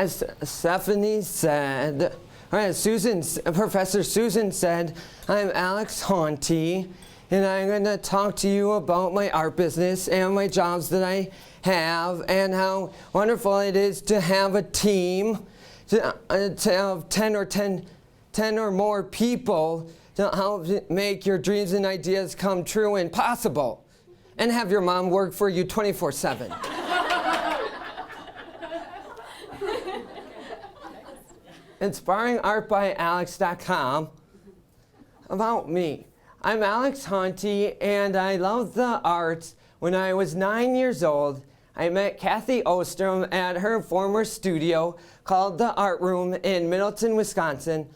As Stephanie said, or as Professor Susan said, I'm Alex Haunty, and I'm going to talk to you about my art business and my jobs that I have, and how wonderful it is to have a team, to have 10 or more people to help make your dreams and ideas come true and possible, and have your mom work for you 24/7. InspiringArtByAlex.com. About me. I'm Alex Haunty, and I loved the arts. When I was 9 years old, I met Kathy Ostrom at her former studio called The Art Room in Middleton, Wisconsin.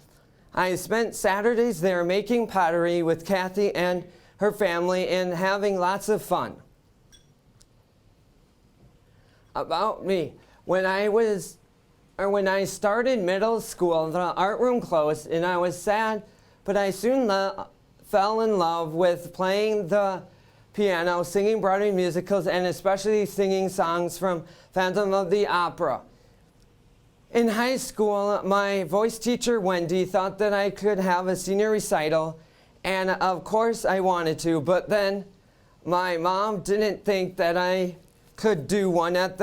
I spent Saturdays there making pottery with Kathy and her family and having lots of fun. About me. When I started middle school, the art room closed, and I was sad, but I soon fell in love with playing the piano, singing Broadway musicals, and especially singing songs from Phantom of the Opera. In high school, my voice teacher, Wendy, thought that I could have a senior recital, and of course I wanted to, but then my mom didn't think that I could do one at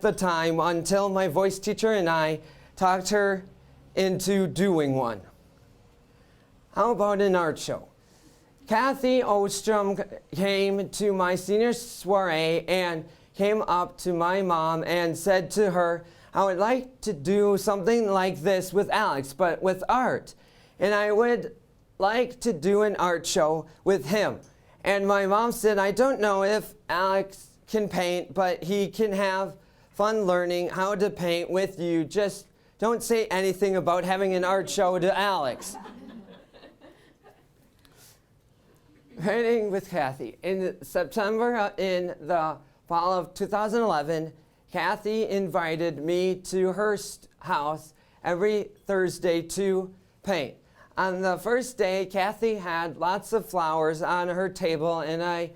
the time until my voice teacher and I talked her into doing one. How about an art show? Kathy Ostrom came to my senior soiree and came up to my mom and said to her, I would like to do something like this with Alex, but with art. And I would like to do an art show with him. And my mom said, I don't know if Alex can paint, but he can have fun learning how to paint with you. Just don't say anything about having an art show to Alex. Painting with Kathy. In September, in the fall of 2011, Kathy invited me to her house every Thursday to paint. On the first day, Kathy had lots of flowers on her table, and I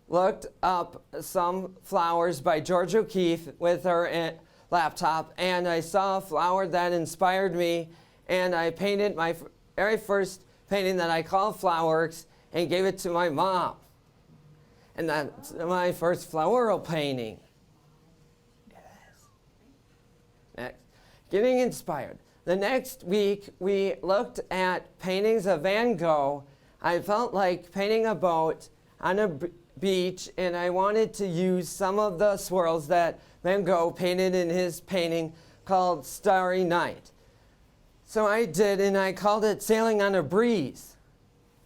looked up some flowers by George O'Keeffe with her laptop, and I saw a flower that inspired me, and I painted my very first painting that I called Flowerworks and gave it to my mom. And that's my first floral painting. Next, getting inspired. The next week, we looked at paintings of Van Gogh. I felt like painting a boat on a beach, and I wanted to use some of the swirls that Van Gogh painted in his painting called Starry Night. So I did, and I called it Sailing on a Breeze.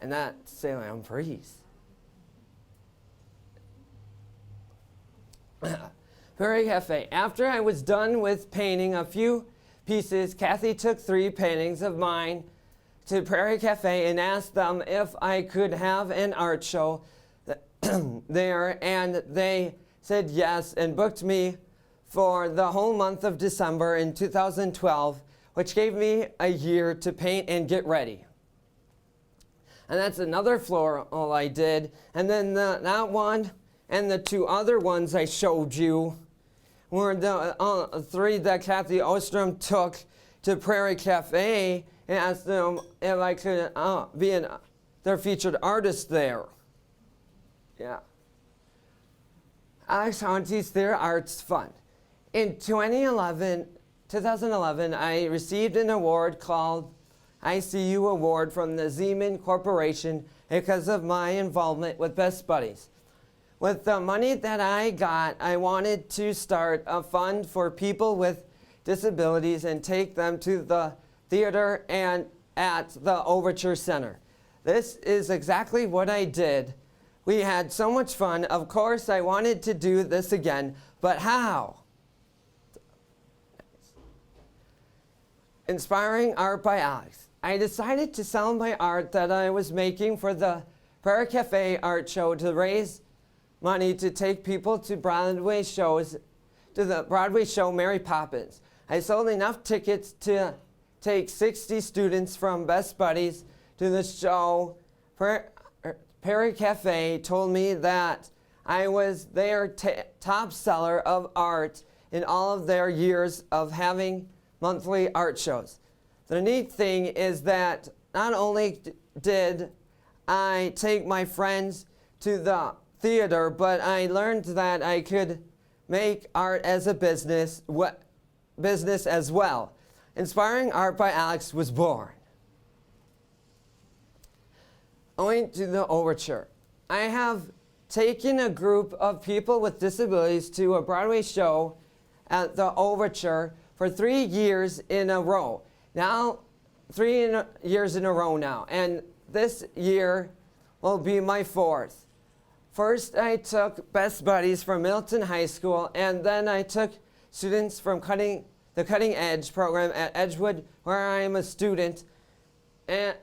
And not Sailing on a Breeze. Prairie Cafe. After I was done with painting a few pieces, Kathy took 3 paintings of mine to Prairie Cafe and asked them if I could have an art show there, and they said yes and booked me for the whole month of December in 2012, which gave me a year to paint and get ready. And that's another floral I did. And then that one and the 2 other ones I showed you were the 3 that Kathy Ostrom took to Prairie Cafe and asked them if I could be their featured artist there. Yeah. Alex Haunty's Their Arts Fund. In 2011, I received an award called ICU Award from the Zeman Corporation because of my involvement with Best Buddies. With the money that I got, I wanted to start a fund for people with disabilities and take them to the theater and at the Overture Center. This is exactly what I did. We had so much fun. Of course, I wanted to do this again, but how? Inspiring Art by Alex. I decided to sell my art that I was making for the Prairie Cafe art show to raise money to take people to Broadway shows, to the Broadway show Mary Poppins. I sold enough tickets to take 60 students from Best Buddies to the show. Prairie Cafe told me that I was their top seller of art in all of their years of having monthly art shows. The neat thing is that not only did I take my friends to the theater, but I learned that I could make art as a business as well. Inspiring Art by Alex was born. Owing to the Overture, I have taken a group of people with disabilities to a Broadway show at the Overture for 3 years in a row. Now, 3 years in a row now, and this year will be my 4th. First, I took Best Buddies from Middleton High School, and then I took students from the Cutting Edge program at Edgewood, where I am a student. And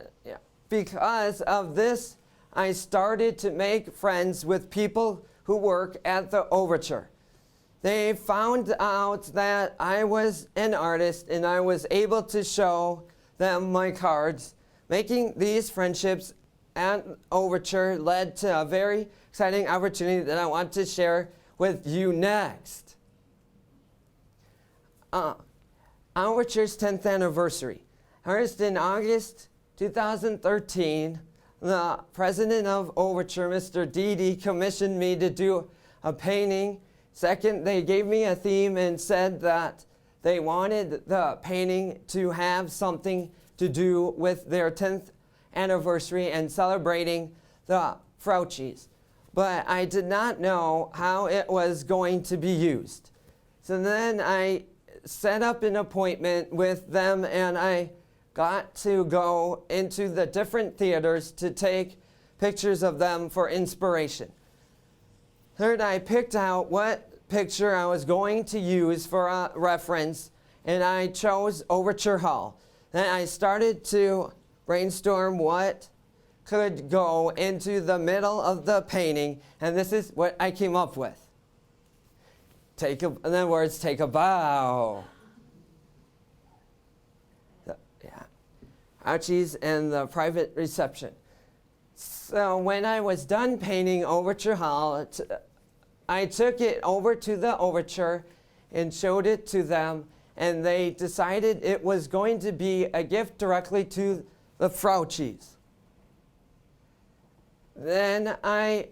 because of this, I started to make friends with people who work at the Overture. They found out that I was an artist, and I was able to show them my cards. Making these friendships at Overture led to a very exciting opportunity that I want to share with you next. Overture's 10th anniversary. First, in August 2013, the president of Overture, Mr. Dede, commissioned me to do a painting. Second, they gave me a theme and said that they wanted the painting to have something to do with their 10th anniversary and celebrating the Frouchies. But I did not know how it was going to be used. So then I set up an appointment with them, and I got to go into the different theaters to take pictures of them for inspiration. Third, I picked out what picture I was going to use for a reference, and I chose Overture Hall. Then I started to brainstorm what could go into the middle of the painting, and this is what I came up with. In other words, take a bow. Ouchies and the private reception. So when I was done painting Overture Hall, I took it over to the Overture and showed it to them, and they decided it was going to be a gift directly to the Frouchies. Then I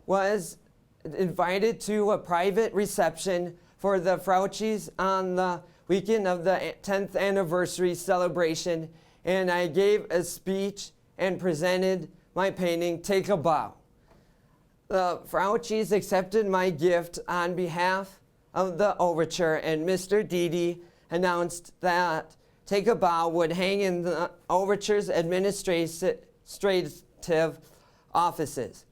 was invited to a private reception for the Frouchies on the weekend of the 10th anniversary celebration, and I gave a speech and presented my painting, Take a Bow. The Frouchies accepted my gift on behalf of the Overture, and Mr. Dede announced that Take a Bow would hang in the Overture's administrative offices.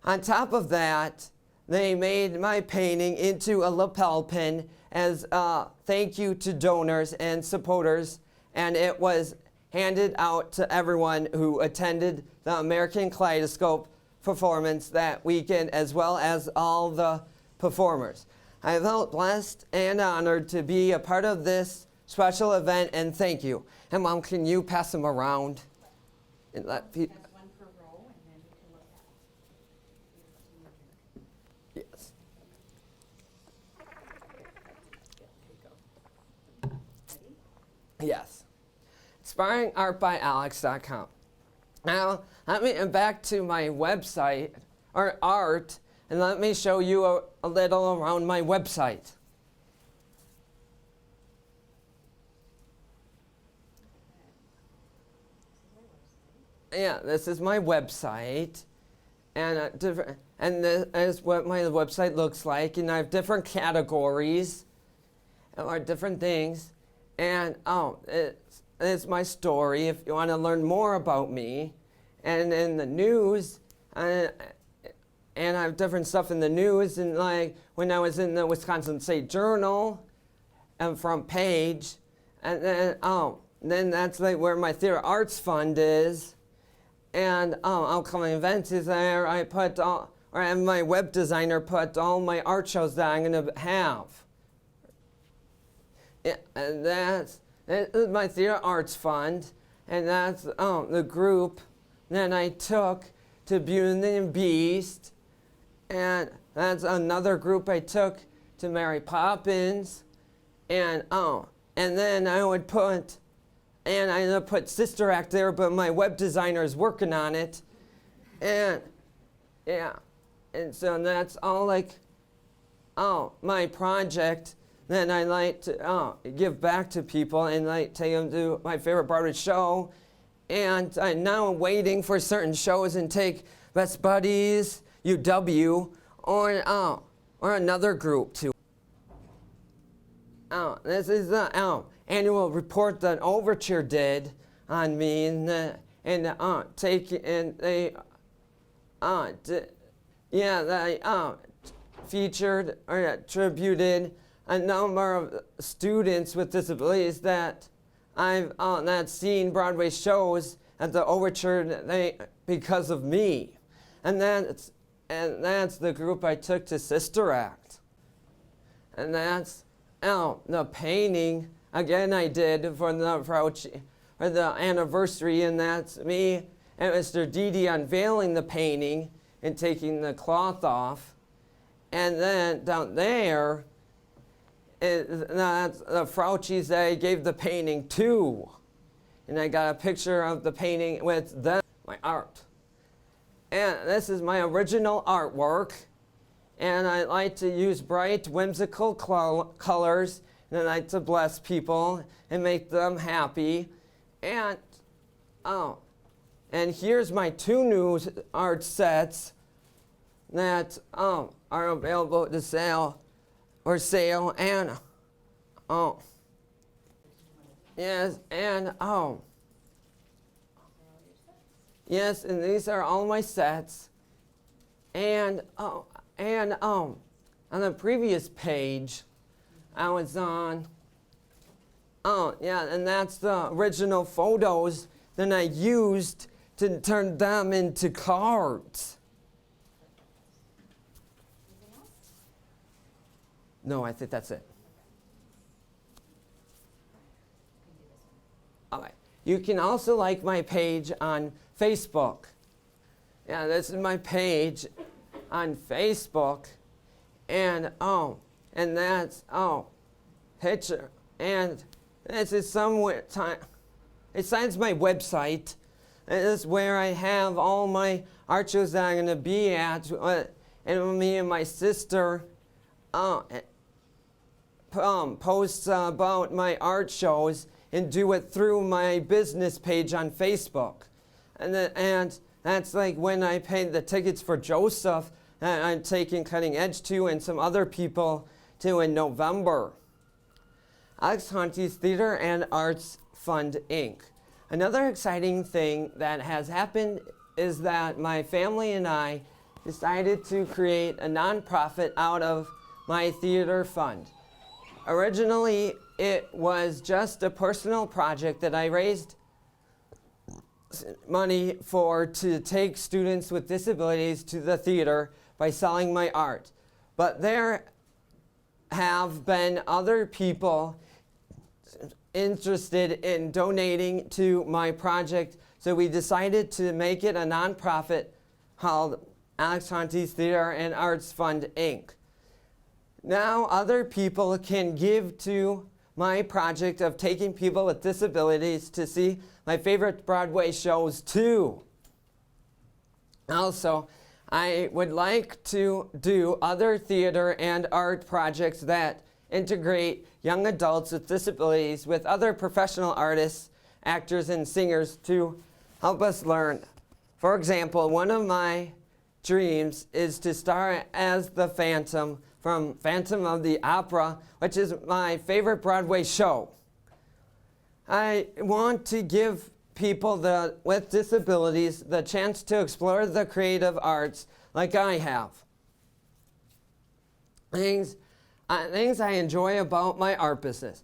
On top of that, they made my painting into a lapel pin as a thank you to donors and supporters, and it was handed out to everyone who attended the American Kaleidoscope performance that weekend, as well as all the performers. I felt blessed and honored to be a part of this special event, and thank you. And Mom, can you pass them around? And let people. That's one per row, and then you can look at it. Yes. Yes. InspiringArtByAlex.com. Now, let me get back to my website, or art, and let me show you a little around my website. Yeah, this is my website, and this is what my website looks like, and I have different categories, or different things, and it's my story if you want to learn more about me. And in the news, and I have different stuff in the news, and like when I was in the Wisconsin State Journal, and front page, and then that's like where my theater arts fund is, and upcoming events is there. I have my web designer put all my art shows that I'm gonna have. Yeah, and this is my theater arts fund, and that's the group that I took to Beauty and the Beast, and that's another group I took to Mary Poppins, and then I would put, and I would put Sister Act there, but my web designer is working on it, and yeah, and so that's all like, my project. Then I like to give back to people and like take them to my favorite Broadway show, and I'm now waiting for certain shows and take Best Buddies, UW, or another group too. This is the annual report that Overture did on me, and they featured or attributed a number of students with disabilities that I've not seen Broadway shows at the Overture because of me, and that's the group I took to Sister Act, and that's the painting again I did for the anniversary, and that's me and Mr. Didi unveiling the painting and taking the cloth off, and then down there that's the Faucis that I gave the painting to, and I got a picture of the painting with them, my art. And this is my original artwork, and I like to use bright, whimsical colors, and I like to bless people and make them happy. And here's my 2 new art sets that are available to sale, and yes, and yes, and these are all my sets, and on the previous page I was on, and that's the original photos that I used to turn them into cards. No, I think that's it. All right. You can also like my page on Facebook. Yeah, this is my page on Facebook, and that's picture, and this is somewhere besides my website. This is where I have all my art shows that I'm going to be at, and me and my sister posts about my art shows and do it through my business page on Facebook. And that's like when I paid the tickets for Joseph that I'm taking Cutting Edge to, and some other people to in November. Alex Haunty's Theater and Arts Fund, Inc. Another exciting thing that has happened is that my family and I decided to create a nonprofit out of my theater fund. Originally, it was just a personal project that I raised money for to take students with disabilities to the theater by selling my art. But there have been other people interested in donating to my project, so we decided to make it a nonprofit called Alex Haunty's Theater and Arts Fund, Inc. Now other people can give to my project of taking people with disabilities to see my favorite Broadway shows too. Also, I would like to do other theater and art projects that integrate young adults with disabilities with other professional artists, actors, and singers to help us learn. For example, one of my dreams is to star as the Phantom from Phantom of the Opera, which is my favorite Broadway show. I want to give people with disabilities the chance to explore the creative arts like I have. Things I enjoy about my art business.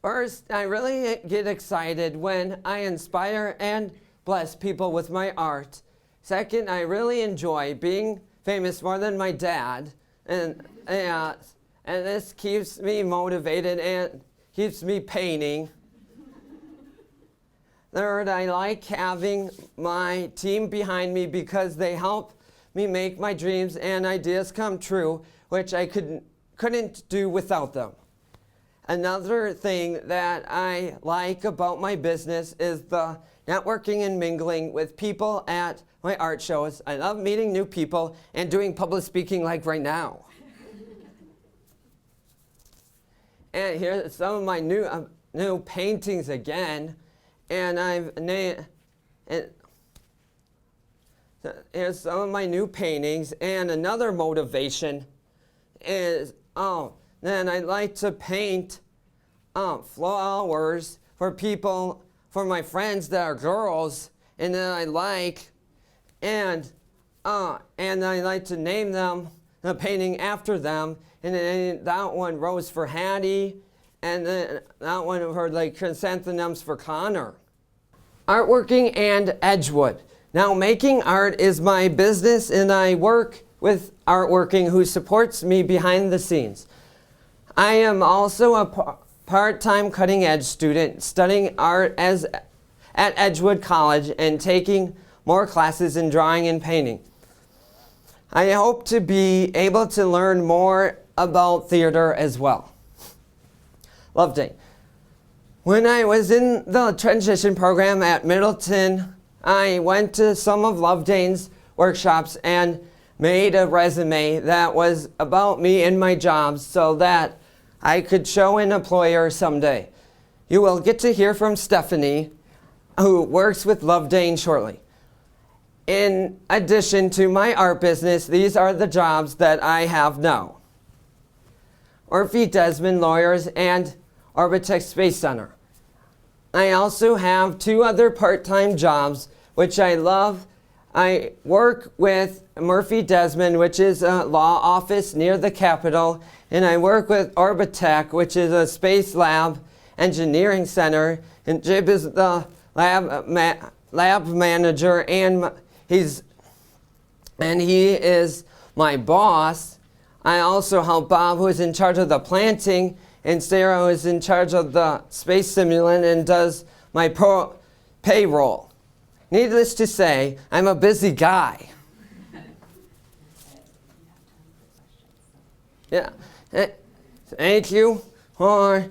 First, I really get excited when I inspire and bless people with my art. Second, I really enjoy being famous more than my dad, and this keeps me motivated and keeps me painting. Third, I like having my team behind me because they help me make my dreams and ideas come true, which I couldn't do without them. Another thing that I like about my business is the networking and mingling with people at my art shows. I love meeting new people and doing public speaking like right now. And here's some of my new paintings again. And I've named, here's some of my new paintings. And another motivation is, then I like to paint flowers for people, for my friends that are girls, and then I like, and I like to name them, the painting after them, and then that one Rose for Hattie, and then that one for like chrysanthemums for Connor. Artworking and Edgewood. Now making art is my business, and I work with Artworking, who supports me behind the scenes. I am also a part-time cutting-edge student studying art at Edgewood College and taking more classes in drawing and painting. I hope to be able to learn more about theater as well. LOV-Dane. When I was in the transition program at Middleton, I went to some of LOV-Dane's workshops and made a resume that was about me and my jobs so that I could show an employer someday. You will get to hear from Stephanie, who works with LOV-Dane shortly. In addition to my art business, these are the jobs that I have now. Desmond Lawyers and Orbitech Space Center. I also have 2 other part-time jobs, which I love. I work with Murphy Desmond, which is a law office near the Capitol, and I work with Orbitech, which is a space lab engineering center, and Jib is the lab manager, and he is my boss. I also help Bob, who is in charge of the planting, and Sarah, who is in charge of the space simulant and does my payroll. Needless to say, I'm a busy guy. Yeah. Thank you to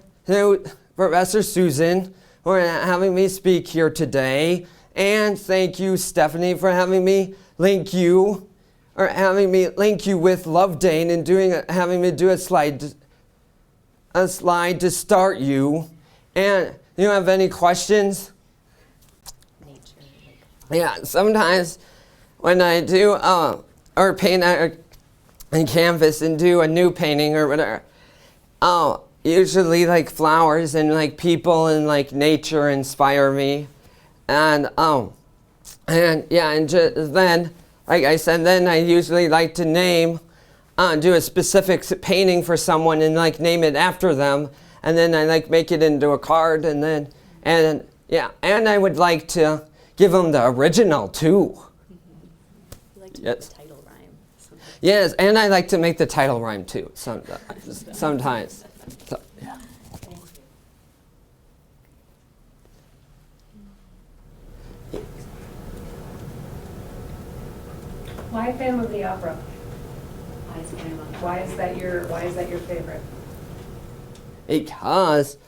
Professor Susan for having me speak here today. And thank you, Stephanie, for having me link you with LOV-Dane and having me do a slide to start you. And you have any questions? Yeah, sometimes when I do or paint on canvas and do a new painting or whatever, usually like flowers and like people and like nature inspire me, and then like I said, then I usually like to do a specific painting for someone and like name it after them, and then I like make it into a card, and I would like to give them the original too. You like to Yes. make the title rhyme. Yes, and I like to make the title rhyme too, sometimes. So, yeah. Thank you. Why Phantom of the Opera? Why is Phantom of the Why is that your favorite? Because,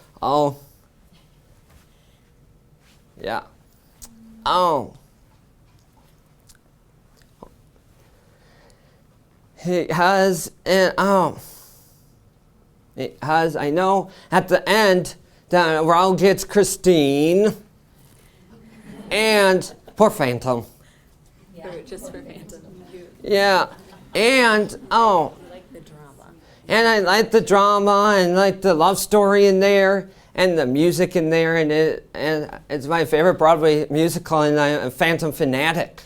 because I know at the end that Raul gets Christine and poor Phantom. Yeah. Just for Phantom. Yeah, and You like the drama. and I like the drama and like the love story in there and the music in there, and it's my favorite Broadway musical, and I'm a Phantom fanatic.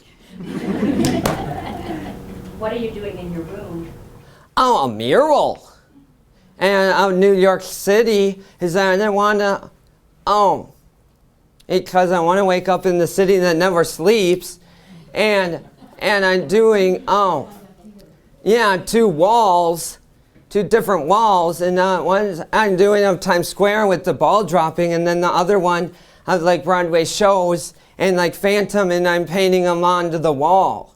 What are you doing in your room? A mural. And New York City is that I want to, because I want to wake up in the city that never sleeps, and I'm doing, 2 different walls, and one I'm doing of Times Square with the ball dropping, and then the other one of like Broadway shows and like Phantom, and I'm painting them onto the wall.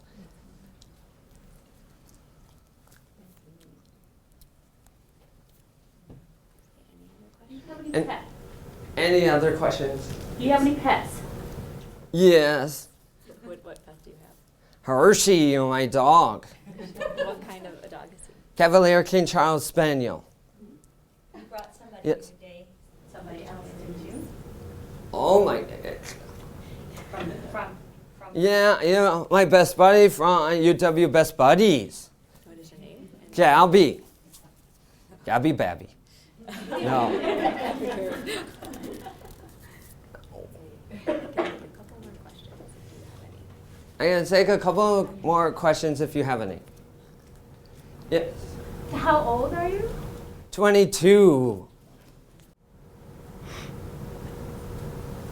He's a pet. Any other questions? Do you have any pets? Yes. What pet do you have? Hershey, my dog. What kind of a dog is he? Cavalier King Charles Spaniel. You brought somebody Yes. today. Somebody else, didn't you? Oh my God. From. Yeah, you know, my best buddy from UW Best Buddies. What is your name? And Gabby. Gabby Babby. No. Take a couple more questions if you have any. I'm going to take a couple more questions if you have any. Yes. How old are you? 22.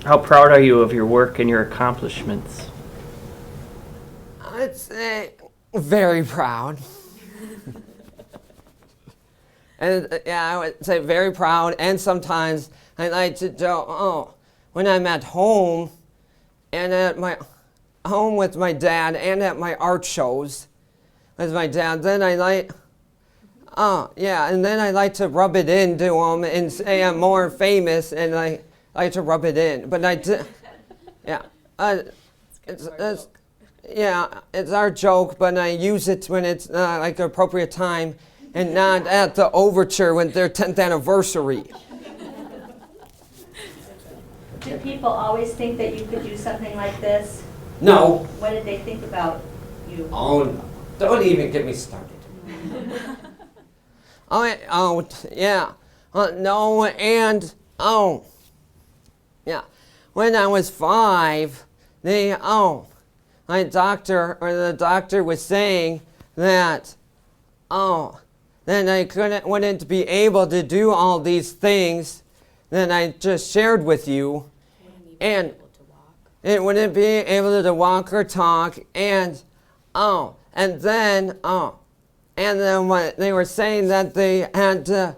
How proud are you of your work and your accomplishments? I'd say very proud. And yeah, I would say very proud. And sometimes I like to do, when I'm at home and at my home with my dad and at my art shows with my dad, then I like, and then I like to rub it into him and say I'm more famous, and I like to rub it in. But I did, yeah. It's our joke, but I use it when it's like the appropriate time and not at the Overture when their 10th anniversary. Do people always think that you could do something like this? No. What did they think about you? Oh, no. Don't even get me started. When I was 5, the doctor was saying that, then I wouldn't be able to do all these things that I just shared with you, and it wouldn't be able to walk or talk, and then what they were saying that they had to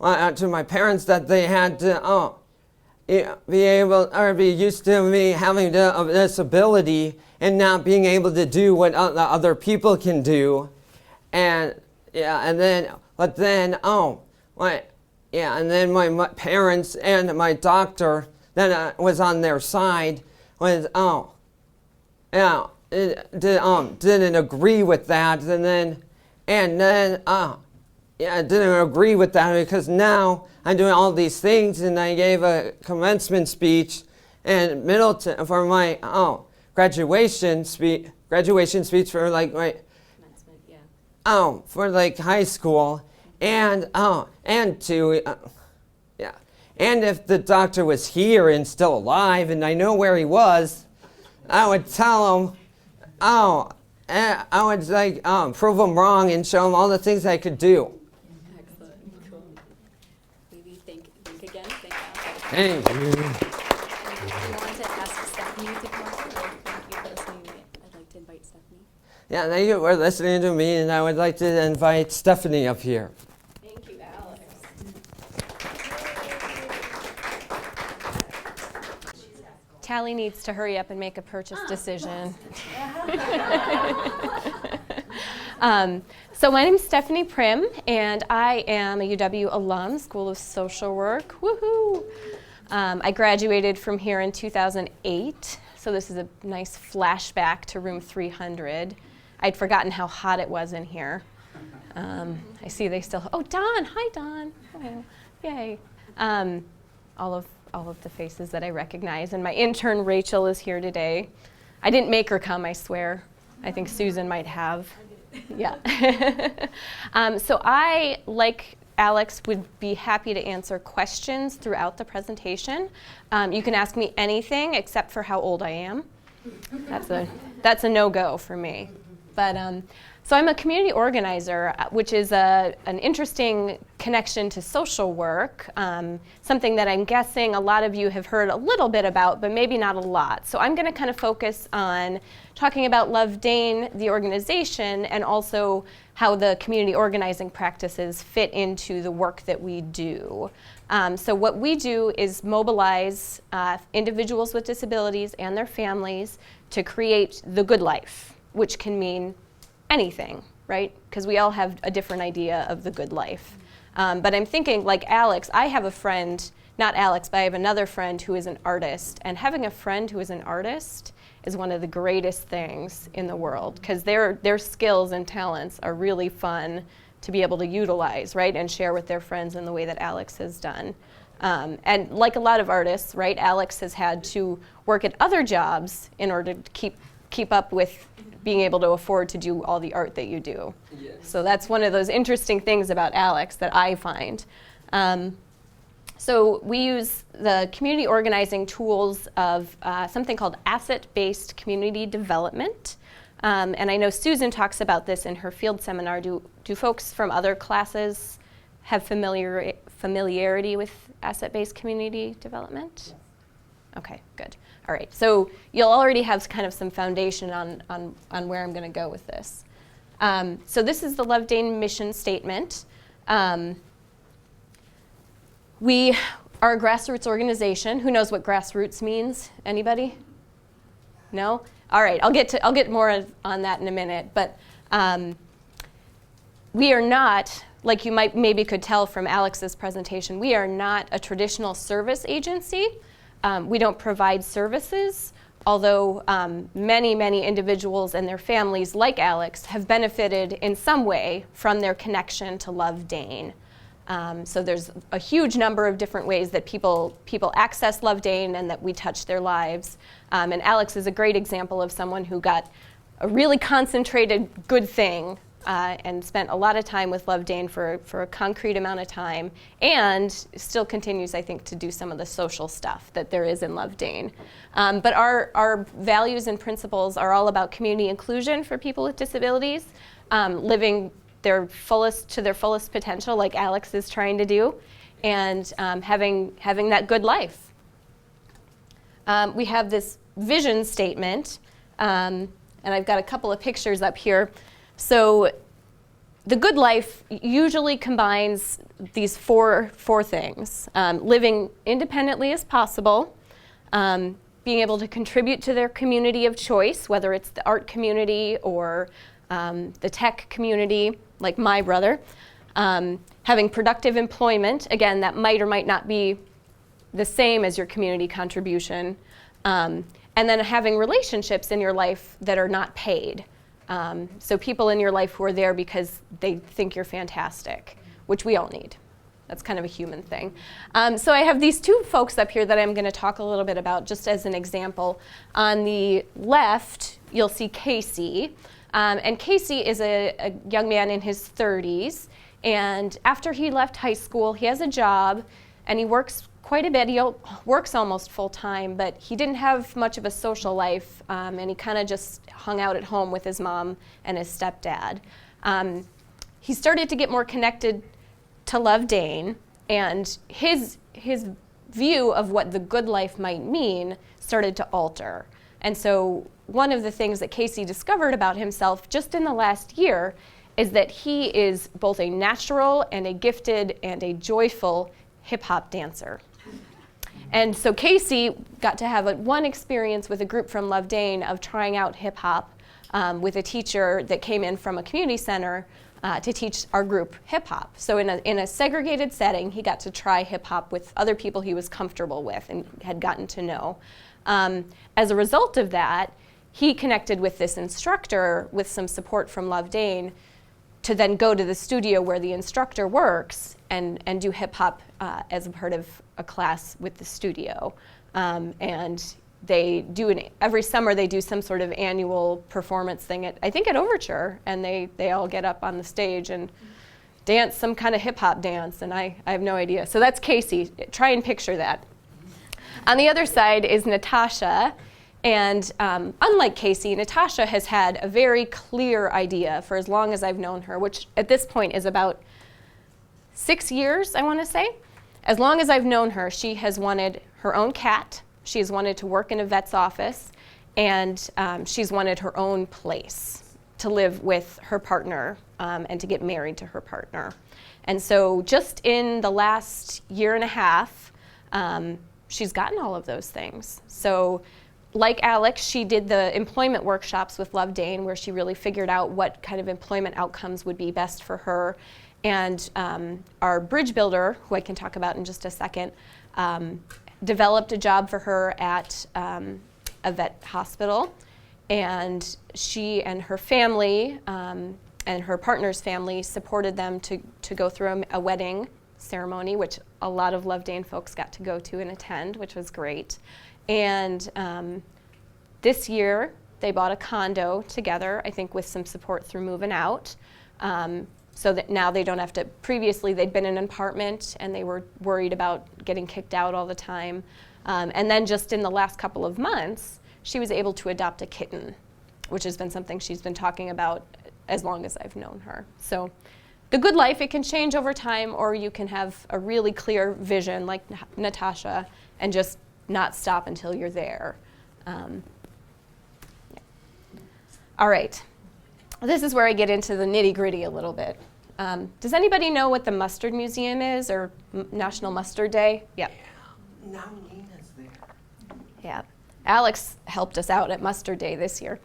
my parents that they had to be able or be used to me having a disability and not being able to do what other people can do, and then my parents and my doctor that was on their side was didn't agree with that, I didn't agree with that because now I'm doing all these things, and I gave a commencement speech in Middleton for my graduation speech for like my Commencement, yeah. for like high school, and if the doctor was here and still alive and I know where he was, I would tell him, I would like prove him wrong and show him all the things I could do. Excellent. Cool. Maybe think again. Think out. Thank you. If you want to ask Stephanie to come up, or thank you for listening. I'd like to invite Stephanie. Yeah, thank you for listening to me, and I would like to invite Stephanie up here. Thank you, Alex. Tally needs to hurry up and make a purchase decision. So my name is Stefanie Primm, and I am a UW alum, School of Social Work. Woohoo! I graduated from here in 2008, so this is a nice flashback to room 300. I'd forgotten how hot it was in here. I see they still, oh, Don, hi, Don. Hello. Yay. All of the faces that I recognize, and my intern Rachel is here today. I didn't make her come, I swear. I think Susan might have. Yeah. So I, like Alex, would be happy to answer questions throughout the presentation. You can ask me anything except for how old I am. That's a no-go for me. But so I'm a community organizer, which is an interesting connection to social work, something that I'm guessing a lot of you have heard a little bit about, but maybe not a lot. So I'm going to kind of focus on talking about LOV-Dane, the organization, and also how the community organizing practices fit into the work that we do. So what we do is mobilize individuals with disabilities and their families to create the good life, which can mean anything, right? Because we all have a different idea of the good life. But I'm thinking, like Alex, I have a friend not Alex, but I have another friend who is an artist. And having a friend who is an artist is one of the greatest things in the world, because their skills and talents are really fun to be able to utilize, right, and share with their friends in the way that Alex has done. And like a lot of artists, right, Alex has had to work at other jobs in order to keep up with being able to afford to do all the art that you do. Yes. So that's one of those interesting things about Alex that I find. So we use the community organizing tools of something called asset-based community development. And I know Susan talks about this in her field seminar. Do folks from other classes have familiarity with asset-based community development? Okay, good. All right, so you'll already have kind of some foundation on where I'm going to go with this. So this is the LOV-Dane mission statement. We are a grassroots organization. Who knows what grassroots means? Anybody? No? All right, I'll get more on that in a minute. But we are not, like you maybe could tell from Alex's presentation, we are not a traditional service agency. We don't provide services, although many individuals and their families, like Alex, have benefited in some way from their connection to LOV-Dane. So there's a huge number of different ways that people access LOV-Dane and that we touch their lives. And Alex is a great example of someone who got a really concentrated good thing and spent a lot of time with LOV-Dane for a concrete amount of time, and still continues, I think, to do some of the social stuff that there is in LOV-Dane. But our values and principles are all about community inclusion for people with disabilities, living their fullest potential, like Alex is trying to do, and having that good life. We have this vision statement, and I've got a couple of pictures up here. So the good life usually combines these four things: living independently as possible, being able to contribute to their community of choice, whether it's the art community or the tech community, like my brother, having productive employment, again, that might or might not be the same as your community contribution, and then having relationships in your life that are not paid. So people in your life who are there because they think you're fantastic, which we all need. That's kind of a human thing. So I have these two folks up here that I'm going to talk a little bit about just as an example. On the left, you'll see Casey. And Casey is a young man in his 30s. And after he left high school, he has a job, and he works quite a bit. He works almost full time, but he didn't have much of a social life, and he kind of just hung out at home with his mom and his stepdad. He started to get more connected to LOV-Dane, and his view of what the good life might mean started to alter. And so one of the things that Casey discovered about himself just in the last year is that he is both a natural and a gifted and a joyful hip-hop dancer. And so Casey got to have one experience with a group from LOV-Dane of trying out hip-hop with a teacher that came in from a community center to teach our group hip-hop. So in a segregated setting, he got to try hip-hop with other people he was comfortable with and had gotten to know. As a result of that, he connected with this instructor with some support from LOV-Dane to then go to the studio where the instructor works and do hip-hop as a part of a class with the studio. And they do every summer they do some sort of annual performance thing I think at Overture, and they all get up on the stage and dance some kind of hip-hop dance, and I have no idea. So that's Casey. Try and picture that. On the other side is Natasha. And unlike Casey, Natasha has had a very clear idea for as long as I've known her, which at this point is about 6 years, I want to say. As long as I've known her, she has wanted her own cat, she's wanted to work in a vet's office, and she's wanted her own place to live with her partner and to get married to her partner. And so just in the last year and a half, she's gotten all of those things. So like Alex, she did the employment workshops with LOV-Dane, where she really figured out what kind of employment outcomes would be best for her. And our bridge builder, who I can talk about in just a second, developed a job for her at a vet hospital, and she and her family and her partner's family supported them to go through a wedding ceremony, which a lot of LOV-Dane folks got to go to and attend, which was great. And this year, they bought a condo together, I think with some support through moving out, so that now they don't have to, previously they'd been in an apartment and they were worried about getting kicked out all the time. And then just in the last couple of months, she was able to adopt a kitten, which has been something she's been talking about as long as I've known her. So the good life, it can change over time, or you can have a really clear vision like Natasha and just not stop until you're there. Yeah. All right, this is where I get into the nitty-gritty a little bit. Does anybody know what the Mustard Museum is, or National Mustard Day? Yep. Yeah. Now Nina's there. Yeah. Alex helped us out at Mustard Day this year.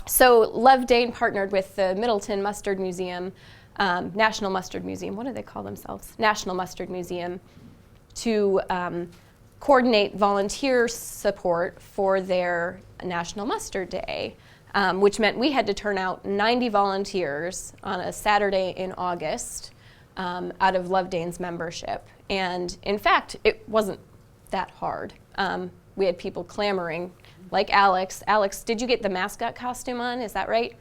So LOV-Dane partnered with the Middleton Mustard Museum, National Mustard Museum, what do they call themselves? National Mustard Museum, to coordinate volunteer support for their National Mustard Day, which meant we had to turn out 90 volunteers on a Saturday in August out of LOV-Dane's membership. And in fact, it wasn't that hard. We had people clamoring, like Alex. Alex, did you get the mascot costume on? Is that right?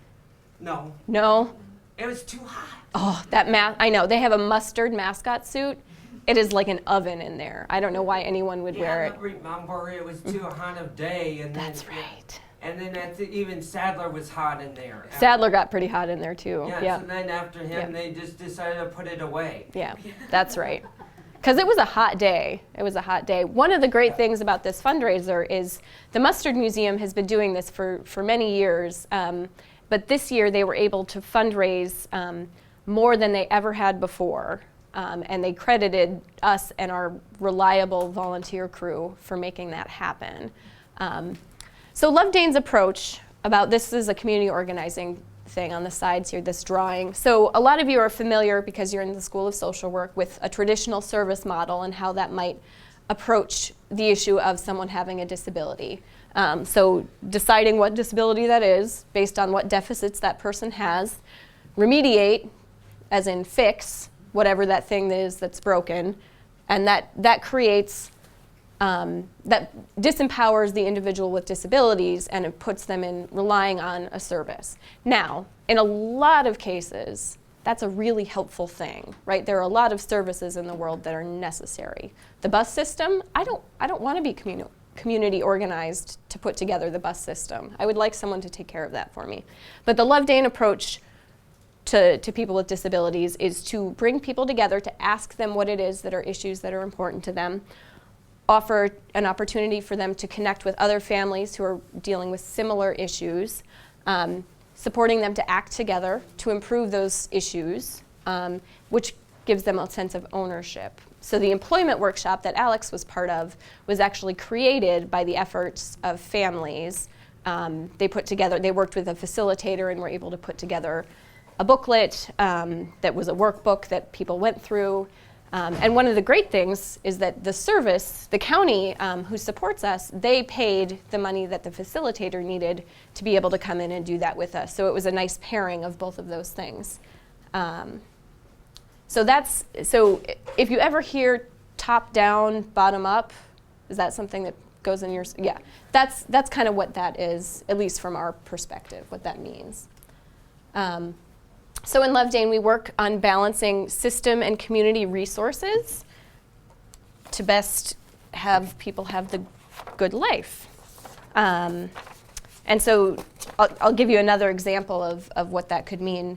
No. No? It was too hot. Oh, I know. They have a mustard mascot suit. It is like an oven in there. I don't know why anyone would wear it. I remember it was too hot of day. And That's then, right. And then even Sadler was hot in there. Sadler got pretty hot in there too. Yeah, so then after him, they just decided to put it away. Yeah, that's right. Because it was a hot day. It was a hot day. One of the great things about this fundraiser is the Mustard Museum has been doing this for many years, but this year they were able to fundraise more than they ever had before, and they credited us and our reliable volunteer crew for making that happen. So LOV-Dane's approach about this is a community organizing thing on the sides here, this drawing. So a lot of you are familiar, because you're in the School of Social Work, with a traditional service model and how that might approach the issue of someone having a disability. So deciding what disability that is based on what deficits that person has, remediate, as in fix, whatever that thing is that's broken, and that creates that disempowers the individual with disabilities, and it puts them in relying on a service. Now, in a lot of cases, that's a really helpful thing, right? There are a lot of services in the world that are necessary. The bus system, I don't want to be community organized to put together the bus system. I would like someone to take care of that for me. But the LOV-Dane approach to people with disabilities is to bring people together to ask them what it is that are issues that are important to them, offer an opportunity for them to connect with other families who are dealing with similar issues, supporting them to act together to improve those issues, which gives them a sense of ownership. So the employment workshop that Alex was part of was actually created by the efforts of families. They worked with a facilitator and were able to put together a booklet that was a workbook that people went through. And one of the great things is that the county who supports us, they paid the money that the facilitator needed to be able to come in and do that with us. So it was a nice pairing of both of those things. So if you ever hear top down, bottom up, is that something that goes in your, yeah, that's kind of what that is, at least from our perspective, what that means. So in LOV-Dane, we work on balancing system and community resources to best have people have the good life. And so I'll give you another example of what that could mean.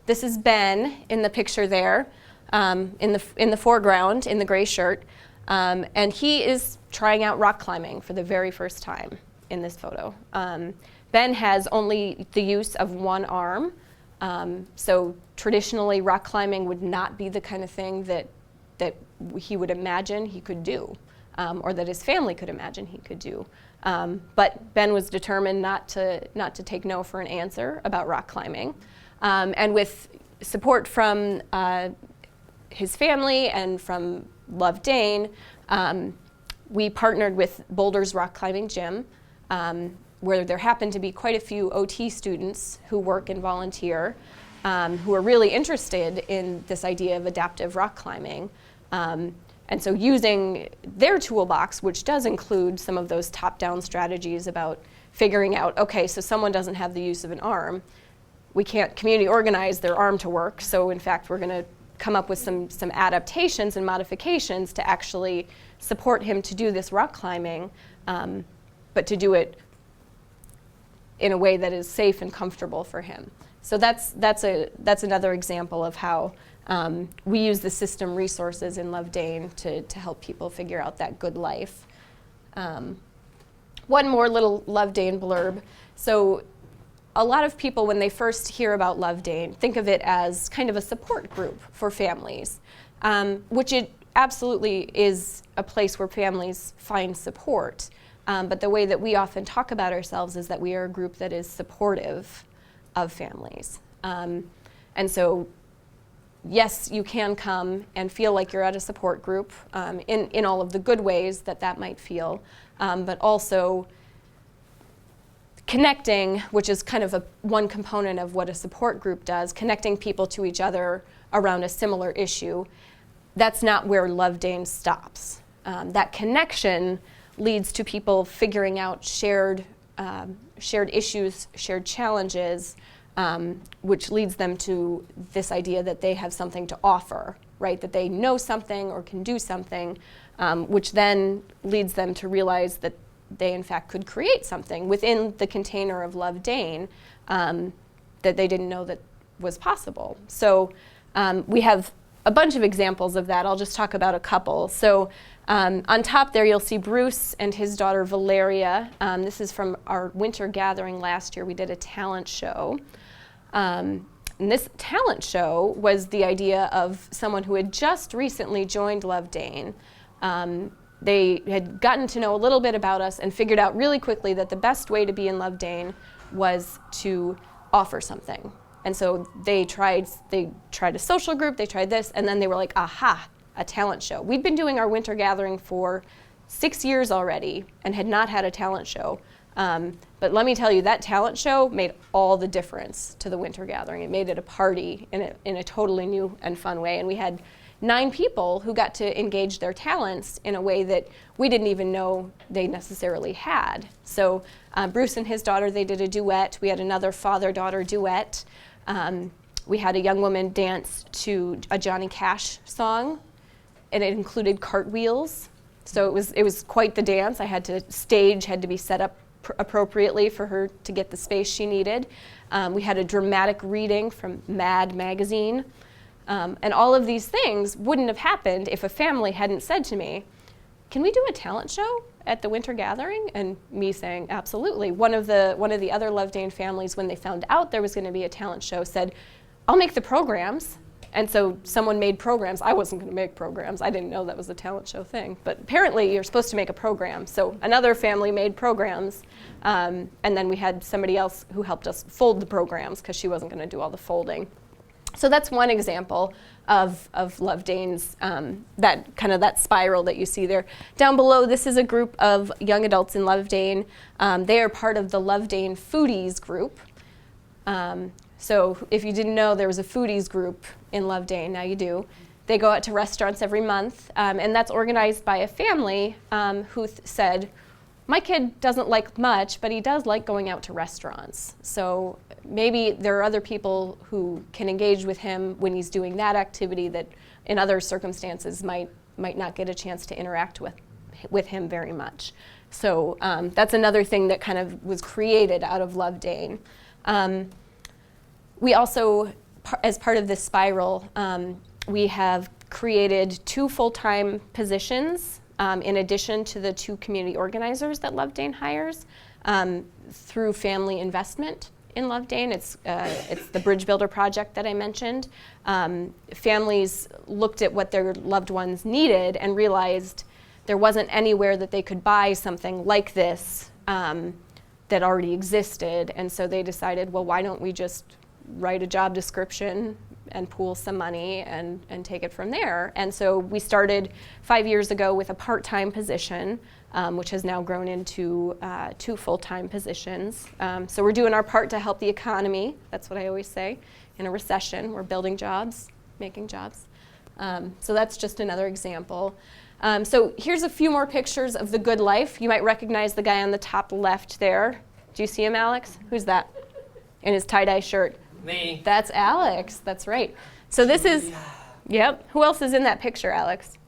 This is Ben in the picture there, in the foreground, in the gray shirt. And he is trying out rock climbing for the very first time in this photo. Ben has only the use of one arm. So traditionally, rock climbing would not be the kind of thing that he would imagine he could do, or that his family could imagine he could do. But Ben was determined not to take no for an answer about rock climbing. And with support from his family and from LOV-Dane, We partnered with Boulder's Rock Climbing Gym, where there happened to be quite a few OT students who work and volunteer, who are really interested in this idea of adaptive rock climbing. And so using their toolbox, which does include some of those top-down strategies about figuring out, okay, so someone doesn't have the use of an arm, we can't community organize their arm to work, so in fact we're gonna come up with some adaptations and modifications to actually support him to do this rock climbing, but to do it in a way that is safe and comfortable for him. So that's another example of how we use the system resources in LOV-Dane to help people figure out that good life. One more little LOV-Dane blurb. So a lot of people, when they first hear about LOV-Dane, think of it as kind of a support group for families, which it absolutely is a place where families find support. But the way that we often talk about ourselves is that we are a group that is supportive of families. And so, yes, you can come and feel like you're at a support group in all of the good ways that might feel, but also connecting, which is kind of one component of what a support group does, connecting people to each other around a similar issue. That's not where LOV-Dane stops. That connection leads to people figuring out shared issues, shared challenges, which leads them to this idea that they have something to offer, right? That they know something or can do something, which then leads them to realize that they in fact could create something within the container of LOV-Dane that they didn't know that was possible. So we have a bunch of examples of that. I'll just talk about a couple. So on top there you'll see Bruce and his daughter Valeria. This is from our winter gathering last year. We did a talent show. And this talent show was the idea of someone who had just recently joined LOV-Dane. They had gotten to know a little bit about us and figured out really quickly that the best way to be in LOV-Dane was to offer something. And so they tried a social group, they tried this, and then they were like, aha, a talent show. We'd been doing our winter gathering for 6 years already and had not had a talent show. But let me tell you, that talent show made all the difference to the winter gathering. It made it a party in a totally new and fun way. And we had 9 people who got to engage their talents in a way that we didn't even know they necessarily had. So Bruce and his daughter, they did a duet. We had another father-daughter duet. We had a young woman dance to a Johnny Cash song, and it included cartwheels. So it was quite the dance. Stage had to be set up appropriately for her to get the space she needed. We had a dramatic reading from Mad magazine. And all of these things wouldn't have happened if a family hadn't said to me, can we do a talent show at the winter gathering? And me saying, absolutely. One of the other LOV-Dane families, when they found out there was going to be a talent show, said, I'll make the programs. And so someone made programs. I wasn't going to make programs. I didn't know that was a talent show thing. But apparently you're supposed to make a program. So another family made programs. And then we had somebody else who helped us fold the programs because she wasn't going to do all the folding. So that's one example of LOV-Dane's, that spiral that you see there. Down below, this is a group of young adults in LOV-Dane. They are part of the LOV-Dane Foodies group. So if you didn't know, there was a foodies group in LOV-Dane, now you do. They go out to restaurants every month, and that's organized by a family who said, my kid doesn't like much, but he does like going out to restaurants. So maybe there are other people who can engage with him when he's doing that activity that in other circumstances might not get a chance to interact with him very much. So that's another thing that kind of was created out of LOV-Dane. We also, as part of this spiral, we have created 2 full-time positions in addition to the 2 community organizers that LOV-Dane hires through family investment in LOV-Dane. It's the Bridge Builder project that I mentioned. Families looked at what their loved ones needed and realized there wasn't anywhere that they could buy something like this that already existed, and so they decided, well, why don't we just write a job description, and pool some money and take it from there. And so we started 5 years ago with a part-time position, which has now grown into 2 full-time positions. So we're doing our part to help the economy. That's what I always say. In a recession, we're building jobs, making jobs. So that's just another example. So here's a few more pictures of the good life. You might recognize the guy on the top left there. Do you see him, Alex? Who's that? In his tie-dye shirt. Me. That's Alex. That's right. So this is, yep. Who else is in that picture, Alex?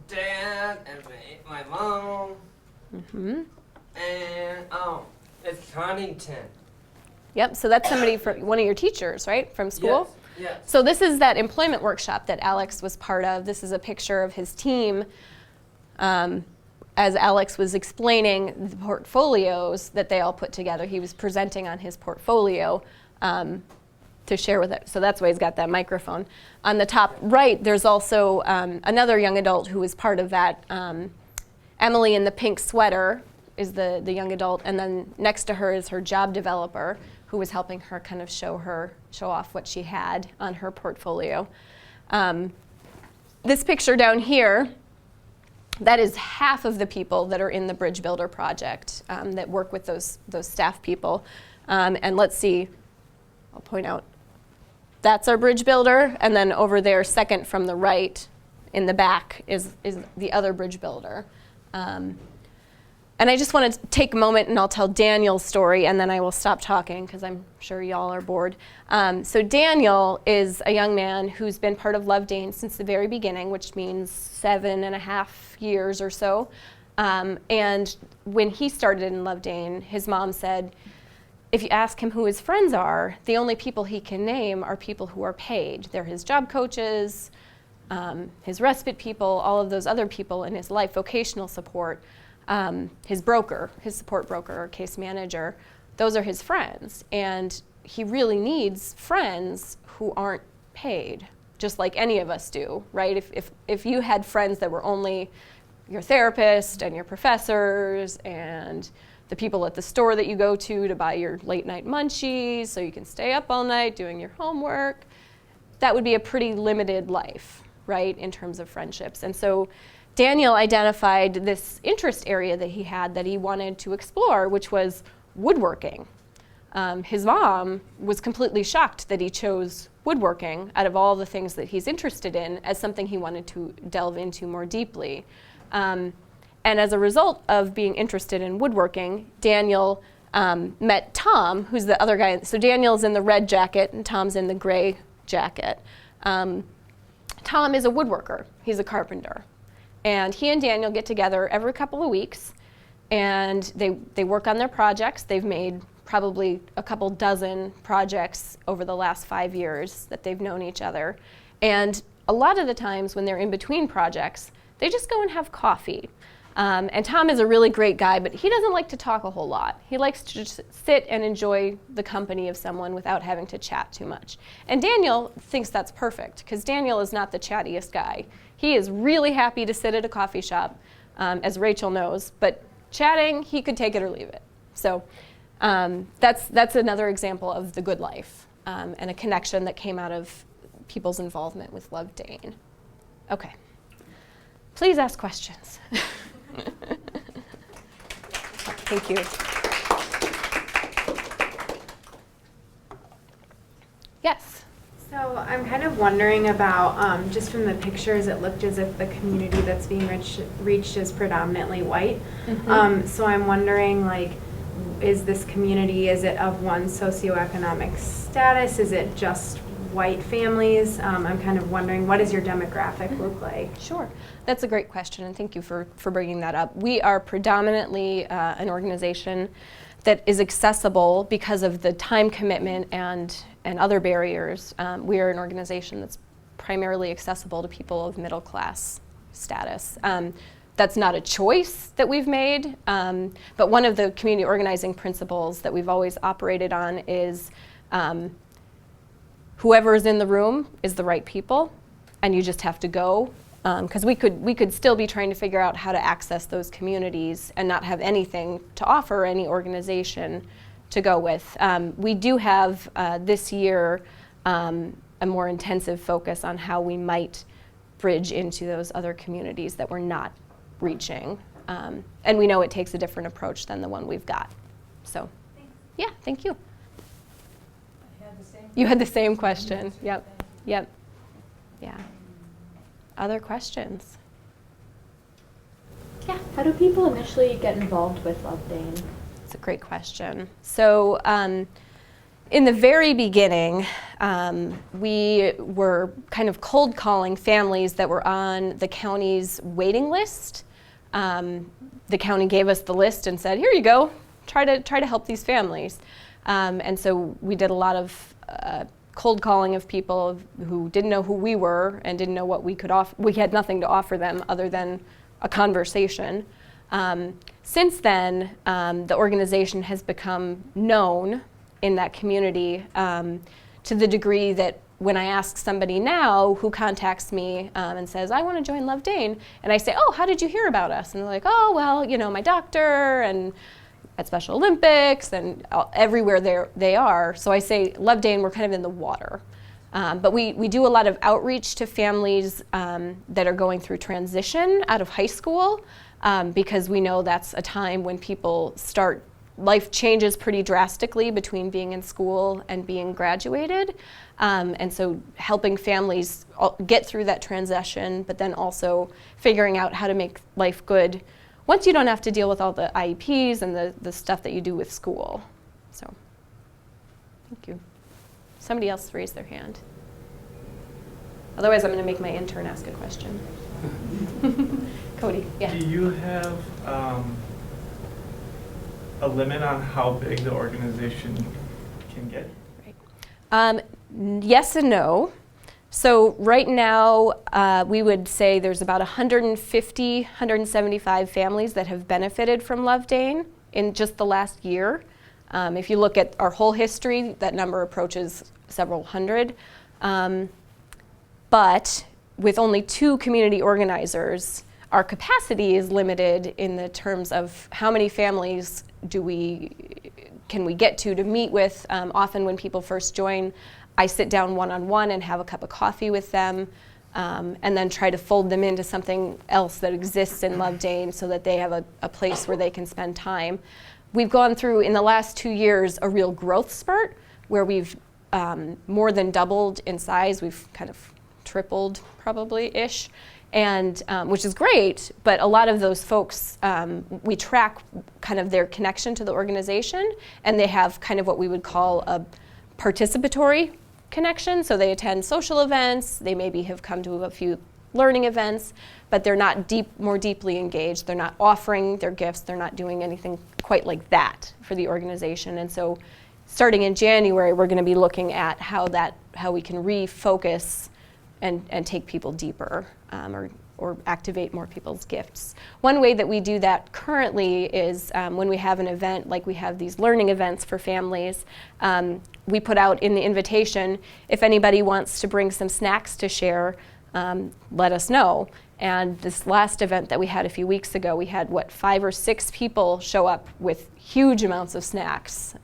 Dad and my mom. Mm-hmm. And, it's Huntington. Yep. So that's somebody from one of your teachers, right, from school? Yes. So this is that employment workshop that Alex was part of. This is a picture of his team. As Alex was explaining the portfolios that they all put together, he was presenting on his portfolio to share with it. So that's why he's got that microphone. On the top right, there's also another young adult who was part of that. Emily in the pink sweater is the young adult, and then next to her is her job developer, who was helping her kind of show off what she had on her portfolio. This picture down here, that is half of the people that are in the Bridge Builder project that work with those staff people. And let's see, I'll point out, that's our Bridge Builder, and then over there, second from the right in the back is the other Bridge Builder. And I just want to take a moment and I'll tell Daniel's story, and then I will stop talking because I'm sure y'all are bored. So Daniel is a young man who's been part of LOV-Dane since the very beginning, which means 7.5 years or so. And when he started in LOV-Dane, his mom said, if you ask him who his friends are, the only people he can name are people who are paid. They're his job coaches, his respite people, all of those other people in his life, vocational support. His broker, his support broker or case manager, those are his friends. And he really needs friends who aren't paid, just like any of us do, right? If you had friends that were only your therapist and your professors and the people at the store that you go to buy your late night munchies so you can stay up all night doing your homework, that would be a pretty limited life, right, in terms of friendships. And so Daniel identified this interest area that he had that he wanted to explore, which was woodworking. His mom was completely shocked that he chose woodworking out of all the things that he's interested in as something he wanted to delve into more deeply. And as a result of being interested in woodworking, Daniel met Tom, who's the other guy. So Daniel's in the red jacket and Tom's in the gray jacket. Tom is a woodworker. He's a carpenter. And he and Daniel get together every couple of weeks, and they work on their projects. They've made probably a couple dozen projects over the last 5 years that they've known each other. And a lot of the times when they're in between projects, they just go and have coffee. And Tom is a really great guy, but he doesn't like to talk a whole lot. He likes to just sit and enjoy the company of someone without having to chat too much. And Daniel thinks that's perfect, because Daniel is not the chattiest guy. He is really happy to sit at a coffee shop, as Rachel knows, but chatting, he could take it or leave it. So that's another example of the good life and a connection that came out of people's involvement with LOV-Dane. Okay, please ask questions. Thank you. Yes. So I'm kind of wondering about, just from the pictures, it looked as if the community that's being reached is predominantly white. Mm-hmm. So I'm wondering, like, is this community, is it of one socioeconomic status? Is it just white families? I'm kind of wondering, what does your demographic look like? Sure. That's a great question, and thank you for bringing that up. We are predominantly an organization that is accessible because of the time commitment and other barriers. We are an organization that's primarily accessible to people of middle class status. That's not a choice that we've made, but one of the community organizing principles that we've always operated on is whoever is in the room is the right people, and you just have to go. Because we could still be trying to figure out how to access those communities and not have anything to offer any organization to go with. We do have this year a more intensive focus on how we might bridge into those other communities that we're not reaching. And we know it takes a different approach than the one we've got. So, yeah, thank you. You had the same question. Yep. Yep. Yeah. Other questions? Yeah, how do people initially get involved with LOV-Dane? It's a great question. So, in the very beginning, we were kind of cold calling families that were on the county's waiting list. The county gave us the list and said, "Here you go. Try to help these families." And so we did a lot of cold calling of people who didn't know who we were and didn't know what we could offer. We had nothing to offer them other than a conversation. Since then, the organization has become known in that community to the degree that when I ask somebody now who contacts me and says, "I want to join LOV-Dane," and I say, "Oh, how did you hear about us?" And they're like, "Oh, well, you know, my doctor and at Special Olympics and everywhere they are." So I say, LOV-Dane, we're kind of in the water. But we do a lot of outreach to families that are going through transition out of high school because we know that's a time when people life changes pretty drastically between being in school and being graduated. And so helping families get through that transition, but then also figuring out how to make life good once you don't have to deal with all the IEPs and the stuff that you do with school. So, thank you. Somebody else raised their hand. Otherwise, I'm going to make my intern ask a question. Cody, yeah. Do you have a limit on how big the organization can get? Yes and no. So right now, we would say there's about 150, 175 families that have benefited from LOV-Dane in just the last year. If you look at our whole history, that number approaches several hundred. But with only 2 community organizers, our capacity is limited in the terms of how many families can we get to meet with. Often when people first join, I sit down one-on-one and have a cup of coffee with them, and then try to fold them into something else that exists in LOV-Dane so that they have a place where they can spend time. We've gone through, in the last 2 years, a real growth spurt where we've more than doubled in size. We've kind of tripled, probably-ish, and which is great, but a lot of those folks, we track kind of their connection to the organization, and they have kind of what we would call a participatory connection. So they attend social events, they maybe have come to a few learning events, but they're not more deeply engaged. They're not offering their gifts, they're not doing anything quite like that for the organization. And so starting in January, we're going to be looking at how we can refocus and take people deeper or activate more people's gifts. One way that we do that currently is when we have an event, like we have these learning events for families, we put out in the invitation, if anybody wants to bring some snacks to share, let us know. And this last event that we had a few weeks ago, we had 5 or 6 people show up with huge amounts of snacks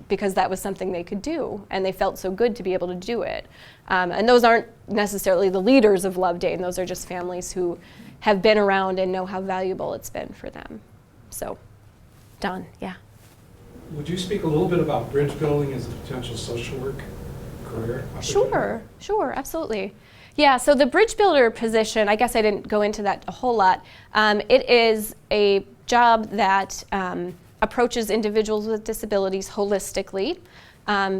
because that was something they could do, and they felt so good to be able to do it. And those aren't necessarily the leaders of LOV-Dane, those are just families who have been around and know how valuable it's been for them. So, Don, yeah. Would you speak a little bit about bridge building as a potential social work career opportunity? Sure, absolutely. Yeah, so the bridge builder position, I guess I didn't go into that a whole lot. It is a job that approaches individuals with disabilities holistically.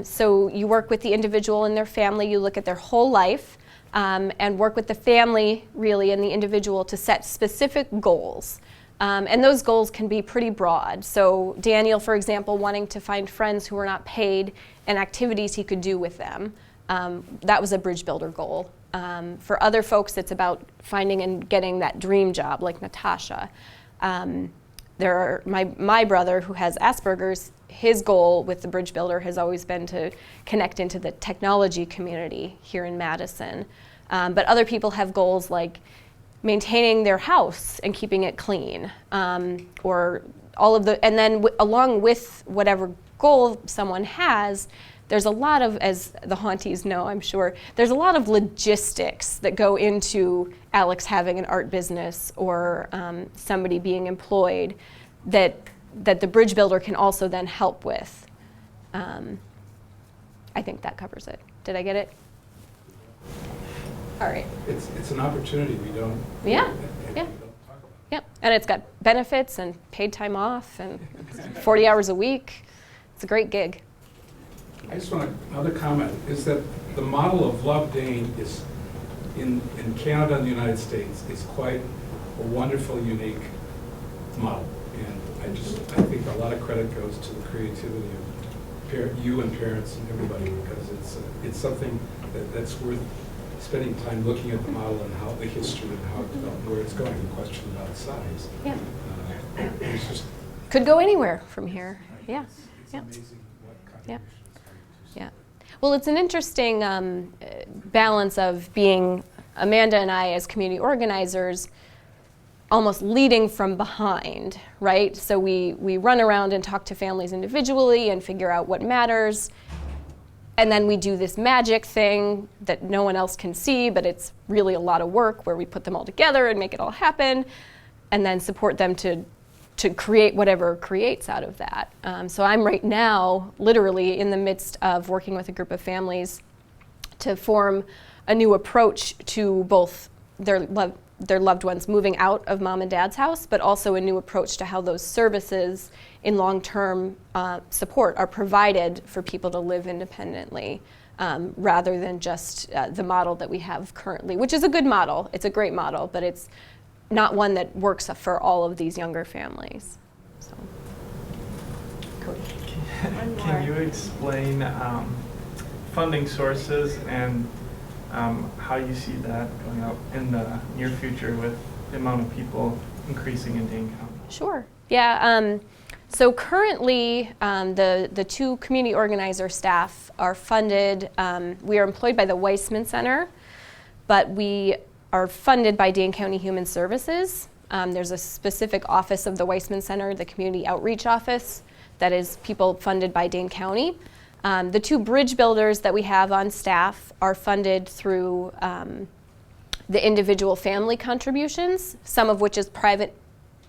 So you work with the individual and their family, you look at their whole life, and work with the family, really, and the individual to set specific goals. And those goals can be pretty broad. So Daniel, for example, wanting to find friends who are not paid and activities he could do with them. That was a bridge builder goal. For other folks, it's about finding and getting that dream job, like Natasha. My brother, who has Asperger's, his goal with the bridge builder has always been to connect into the technology community here in Madison. But other people have goals like maintaining their house and keeping it clean, or all of the, and then along with whatever goal someone has, there's a lot of, as the Haunties know, I'm sure, there's a lot of logistics that go into Alex having an art business or somebody being employed that the bridge builder can also then help with. I think that covers it. Did I get it? All right. It's an opportunity we don't. Yeah, we yeah. don't talk about. Yep, and it's got benefits and paid time off and 40 hours a week. It's a great gig. I just want another comment, is that the model of LOV-Dane is, in Canada and the United States, is quite a wonderful, unique model. And I think a lot of credit goes to the creativity of you and parents and everybody, because it's something that's worth spending time looking at the model and how the history and how it developed, where it's going. The question about size. Yeah. It's just Could go anywhere from here. Yeah. it's Yeah. amazing what Yeah. contributions. Yeah. Well, it's an interesting balance of being Amanda and I as community organizers almost leading from behind, right? So we run around and talk to families individually and figure out what matters. And then we do this magic thing that no one else can see, but it's really a lot of work where we put them all together and make it all happen and then support them to create whatever creates out of that. So I'm right now literally in the midst of working with a group of families to form a new approach to both their loved ones moving out of mom and dad's house, but also a new approach to how those services in long-term support are provided for people to live independently, rather than just the model that we have currently, which is a good model. It's a great model, but it's not one that works for all of these younger families. So. Can you explain funding sources and how you see that going out in the near future with the amount of people increasing in Dane County? Sure. Yeah. So currently, the two community organizer staff are funded. We are employed by the Weissman Center, but we are funded by Dane County Human Services. There's a specific office of the Weissman Center, the Community Outreach Office, that is people funded by Dane County. The two bridge builders that we have on staff are funded through the individual family contributions, some of which is private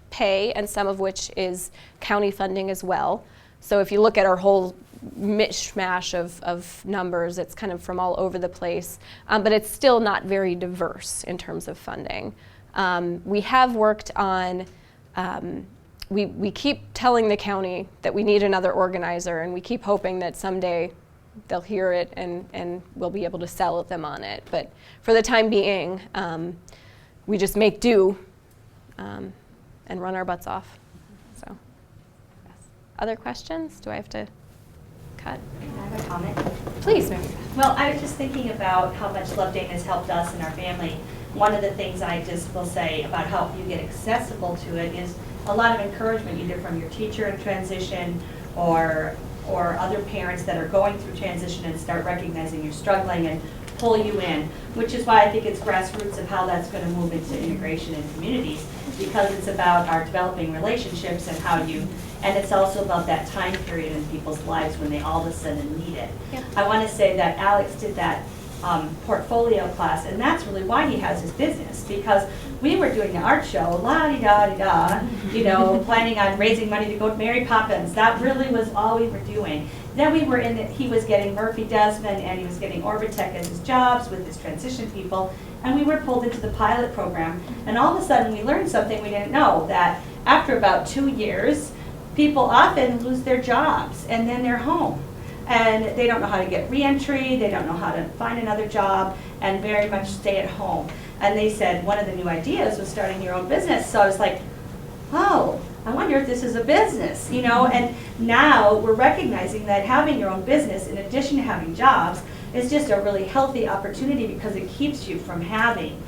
pay and some of which is county funding as well. So if you look at our whole mishmash of numbers, it's kind of from all over the place, but it's still not very diverse in terms of funding. We have worked on, we keep telling the county that we need another organizer, and we keep hoping that someday they'll hear it and we'll be able to sell them on it. But for the time being, we just make do and run our butts off. So, yes. Other questions? Do I have to cut? Can I have a comment? Please, Mary. Well, I was just thinking about how much LOV-Dane has helped us and our family. One of the things I just will say about how you get accessible to it is a lot of encouragement, either from your teacher in transition or other parents that are going through transition and start recognizing you're struggling and pull you in, which is why I think it's grassroots of how that's going to move into integration in communities, because it's about our developing relationships and how you, and it's also about that time period in people's lives when they all of a sudden need it. Yeah. I want to say that Alex did that portfolio class, and that's really why he has his business, because we were doing the art show, la-di-da-di-da, you know, planning on raising money to go to Mary Poppins. That really was all we were doing. Then we were in it, he was getting Murphy Desmond and he was getting Overtech as his jobs with his transition people, and we were pulled into the pilot program, and all of a sudden we learned something we didn't know, that after about 2 years, people often lose their jobs and then they're home. And they don't know how to get reentry, they don't know how to find another job, and very much stay at home. And they said one of the new ideas was starting your own business. So I was like, oh, I wonder if this is a business, you know? And now we're recognizing that having your own business, in addition to having jobs, is just a really healthy opportunity, because it keeps you from having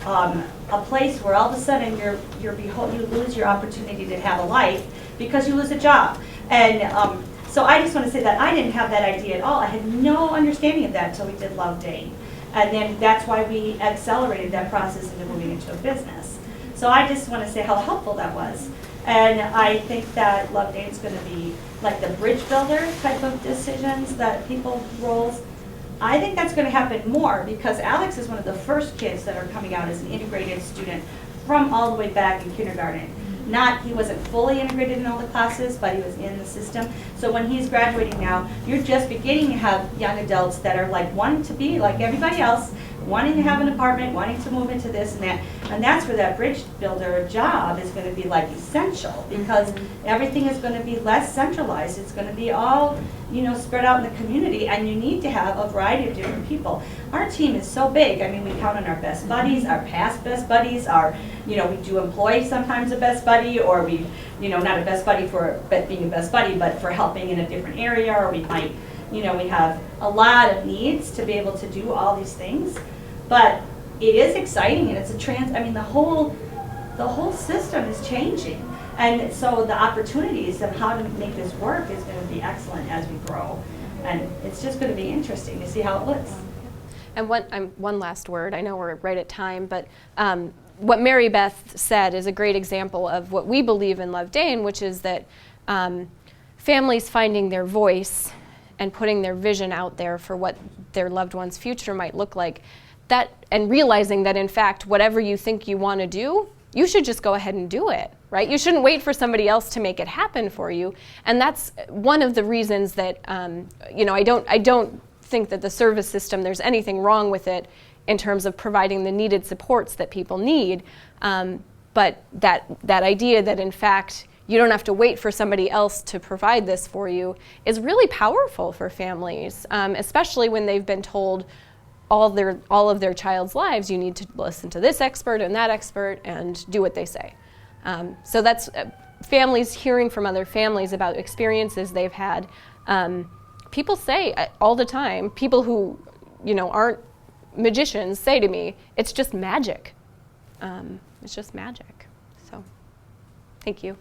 a place where all of a sudden you lose your opportunity to have a life because you lose a job. And so I just want to say that I didn't have that idea at all. I had no understanding of that until we did LOV-Dane. And then that's why we accelerated that process into moving into a business. So I just want to say how helpful that was. And I think that LOV-Dane's going to be like the bridge builder type of decisions that people roles. I think that's going to happen more because Alex is one of the first kids that are coming out as an integrated student from all the way back in kindergarten. He wasn't fully integrated in all the classes, but he was in the system. So when he's graduating now, you're just beginning to have young adults that are like wanting to be like everybody else, wanting to have an apartment, wanting to move into this and that. And that's where that bridge builder job is going to be like essential because everything is going to be less centralized. It's going to be all, spread out in the community, and you need to have a variety of different people. Our team is so big. I mean, we count on our best buddies, our past best buddies, we do employ sometimes a best buddy, or we, not a best buddy for being a best buddy, but for helping in a different area, or we might, we have a lot of needs to be able to do all these things. But it is exciting, and it's the whole system is changing. And so the opportunities of how to make this work is going to be excellent as we grow. And it's just going to be interesting to see how it looks. And one last word, I know we're right at time, but what Mary Beth said is a great example of what we believe in LOV-Dane, which is that families finding their voice and putting their vision out there for what their loved one's future might look like, and realizing that in fact, whatever you think you want to do, you should just go ahead and do it, right? You shouldn't wait for somebody else to make it happen for you. And that's one of the reasons that, I don't think that the service system, there's anything wrong with it in terms of providing the needed supports that people need. But that idea that in fact, you don't have to wait for somebody else to provide this for you is really powerful for families, especially when they've been told all of their child's lives, you need to listen to this expert and that expert and do what they say. So that's families hearing from other families about experiences they've had. People say all the time, people who aren't magicians say to me, it's just magic. It's just magic. So, thank you.